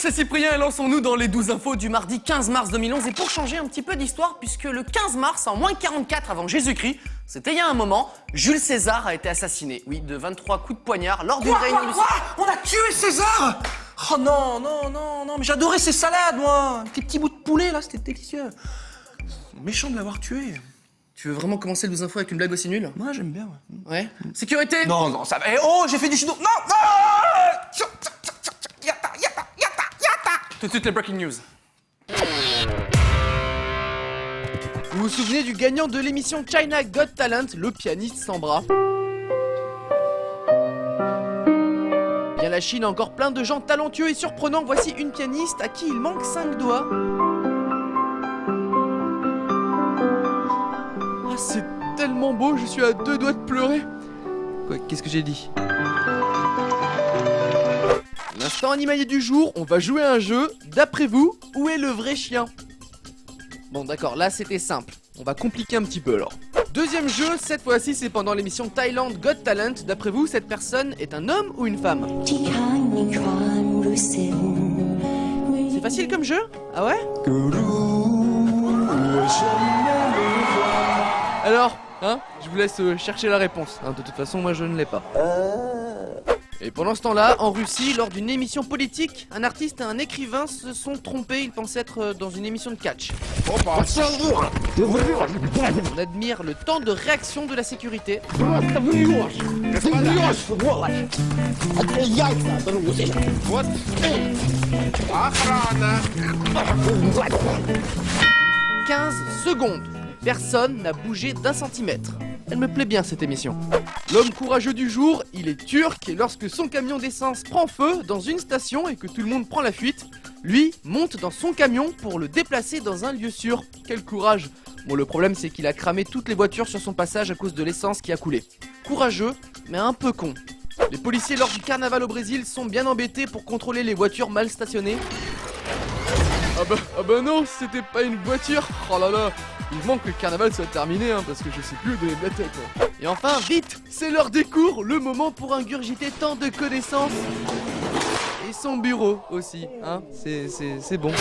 c'est Cyprien et lançons-nous dans les 12 infos du mardi 15 mars 2011. Et pour changer un petit peu d'histoire, puisque le 15 mars, en moins 44 avant Jésus-Christ, c'était il y a un moment, Jules César a été assassiné. Oui, de 23 coups de poignard lors d'une réunion... Quoi On a tué César? Oh non, mais j'adorais ces salades, moi. Tes petits bouts de poulet, là, c'était délicieux. Méchant de l'avoir tué. Tu veux vraiment commencer le 12 infos avec une blague aussi nulle? Moi, j'aime bien, ouais. Ouais. Sécurité! Non, ça va. Eh, oh, j'ai fait du judo. Non. Yata. Tout de suite les breaking news. Vous vous souvenez du gagnant de l'émission China Got Talent, le pianiste sans bras? Bien, la Chine a encore plein de gens talentueux et surprenants. Voici une pianiste à qui il manque 5 doigts. Ah, c'est tellement beau, je suis à 2 doigts de pleurer. Quoi, qu'est-ce que j'ai dit? L'instant animalier du jour, on va jouer à un jeu. D'après vous, où est le vrai chien? Bon d'accord, là c'était simple. On va compliquer un petit peu alors. Deuxième jeu, cette fois-ci c'est pendant l'émission Thailand Got Talent. D'après vous, cette personne est un homme ou une femme? C'est facile comme jeu? Ah ouais? Alors, hein? Je vous laisse chercher la réponse. Hein, de toute façon, moi je ne l'ai pas. Et pendant ce temps-là, en Russie, lors d'une émission politique, un artiste et un écrivain se sont trompés. Ils pensaient être dans une émission de catch. On admire le temps de réaction de la sécurité. 15 secondes. Personne n'a bougé d'un centimètre. Elle me plaît bien cette émission. L'homme courageux du jour, il est turc et lorsque son camion d'essence prend feu dans une station et que tout le monde prend la fuite, lui monte dans son camion pour le déplacer dans un lieu sûr. Quel courage! Bon, le problème c'est qu'il a cramé toutes les voitures sur son passage à cause de l'essence qui a coulé. Courageux, mais un peu con. Les policiers lors du carnaval au Brésil sont bien embêtés pour contrôler les voitures mal stationnées. Ah bah non, c'était pas une voiture. Oh là là, vivement que le carnaval soit terminé, hein, parce que je sais plus où donner de la tête. Hein. Et enfin, vite, c'est l'heure des cours, le moment pour ingurgiter tant de connaissances. Et son bureau aussi, hein, c'est bon.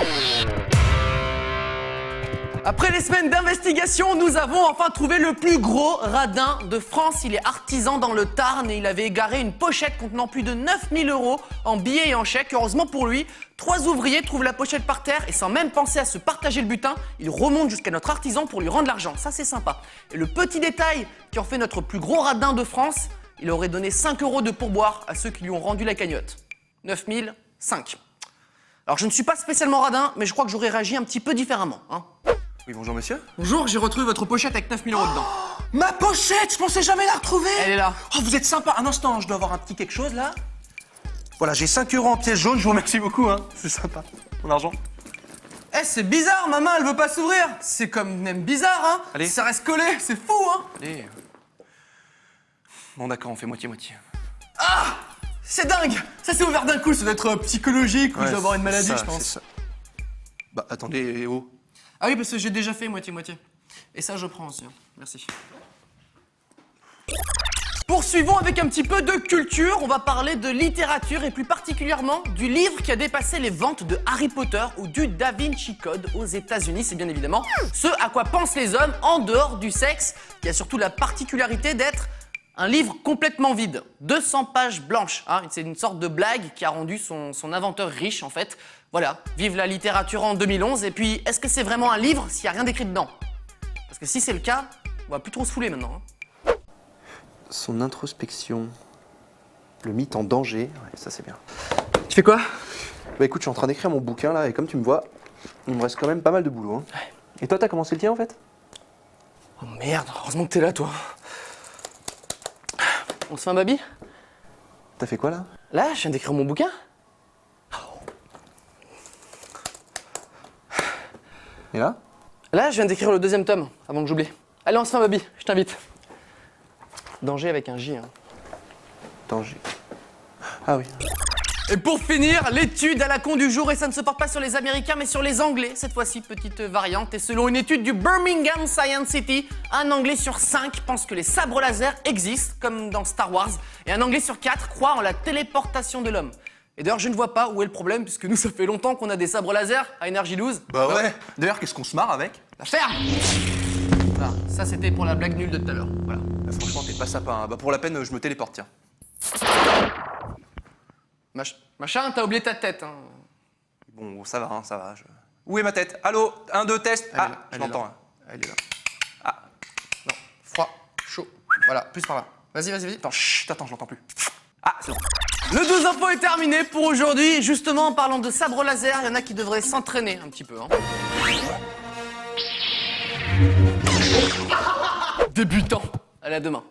Après les semaines d'investigation, nous avons enfin trouvé le plus gros radin de France. Il est artisan dans le Tarn et il avait égaré une pochette contenant plus de 9000 € en billets et en chèques. Heureusement pour lui, 3 ouvriers trouvent la pochette par terre et sans même penser à se partager le butin, ils remontent jusqu'à notre artisan pour lui rendre l'argent. Ça, c'est sympa. Et le petit détail qui en fait notre plus gros radin de France, il aurait donné 5 € de pourboire à ceux qui lui ont rendu la cagnotte. 9005. Alors, je ne suis pas spécialement radin, mais je crois que j'aurais réagi un petit peu différemment, hein. Oui, bonjour monsieur. Bonjour, j'ai retrouvé votre pochette avec 9000 € dedans. Ma pochette, je pensais jamais la retrouver. Elle est là. Oh, vous êtes sympa. Un instant, je dois avoir un petit quelque chose là. Voilà, j'ai 5 € en pièces jaunes, je vous remercie beaucoup, hein. C'est sympa. Mon argent. Eh, c'est bizarre, ma main, elle veut pas s'ouvrir. C'est comme même bizarre, hein. Allez. Ça reste collé, c'est fou, hein. Allez. Bon, d'accord, on fait moitié-moitié. Ah, c'est dingue. Ça s'est ouvert d'un coup, ça doit être psychologique ou je dois avoir une maladie, ça, je pense. ça. Bah, attendez, oh. Ah oui, parce que j'ai déjà fait moitié-moitié. Et ça, je prends aussi, hein. Merci. Poursuivons avec un petit peu de culture. On va parler de littérature et plus particulièrement du livre qui a dépassé les ventes de Harry Potter ou du Da Vinci Code aux États-Unis. C'est bien évidemment ce à quoi pensent les hommes en dehors du sexe, qui a surtout la particularité d'être un livre complètement vide. 200 pages blanches. Hein. C'est une sorte de blague qui a rendu son inventeur riche, en fait. Voilà, vive la littérature en 2011. Et puis, est-ce que c'est vraiment un livre s'il n'y a rien d'écrit dedans? Parce que si c'est le cas, on va plus trop se fouler maintenant. Hein. Son introspection, le mythe en danger, ouais, ça c'est bien. Tu fais quoi? Bah écoute, je suis en train d'écrire mon bouquin là, et comme tu me vois, il me reste quand même pas mal de boulot. Hein. Ouais. Et toi, t'as commencé le tien en fait? Oh merde, heureusement que t'es là, toi. On se fait un baby? T'as fait quoi là? Là, je viens d'écrire mon bouquin. Et là? Là, je viens d'écrire le 2e tome, avant que j'oublie. Allez, on se fait un baby, je t'invite. Danger avec un J, hein. Danger. Ah oui. Et pour finir, l'étude à la con du jour, et ça ne se porte pas sur les Américains, mais sur les Anglais. Cette fois-ci, petite variante, et selon une étude du Birmingham Science City, un Anglais sur 5 pense que les sabres laser existent, comme dans Star Wars, et un Anglais sur 4 croit en la téléportation de l'homme. Et d'ailleurs, je ne vois pas où est le problème, puisque nous, ça fait longtemps qu'on a des sabres laser à énergie 12. Bah ouais. D'ailleurs, qu'est-ce qu'on se marre avec? La ferme. Voilà, ça c'était pour la blague nulle de tout à l'heure. Voilà. Bah, franchement, t'es pas sapin. Hein. Bah pour la peine, je me téléporte, tiens. Machin, t'as oublié ta tête. Hein. Bon, ça va, hein, ça va. Où est ma tête? Allô? 1, 2, test. Elle est là, je elle est l'entends. là. Hein. Elle est là. Ah, Non, froid, chaud. Voilà, plus par là. Vas-y, vas-y, vas-y. attends, chut, attends, je l'entends plus. Ah, c'est bon. Le 12 info est terminé pour aujourd'hui. Justement, en parlant de sabre laser, il y en a qui devraient s'entraîner un petit peu. Hein. Débutant. Allez, à demain.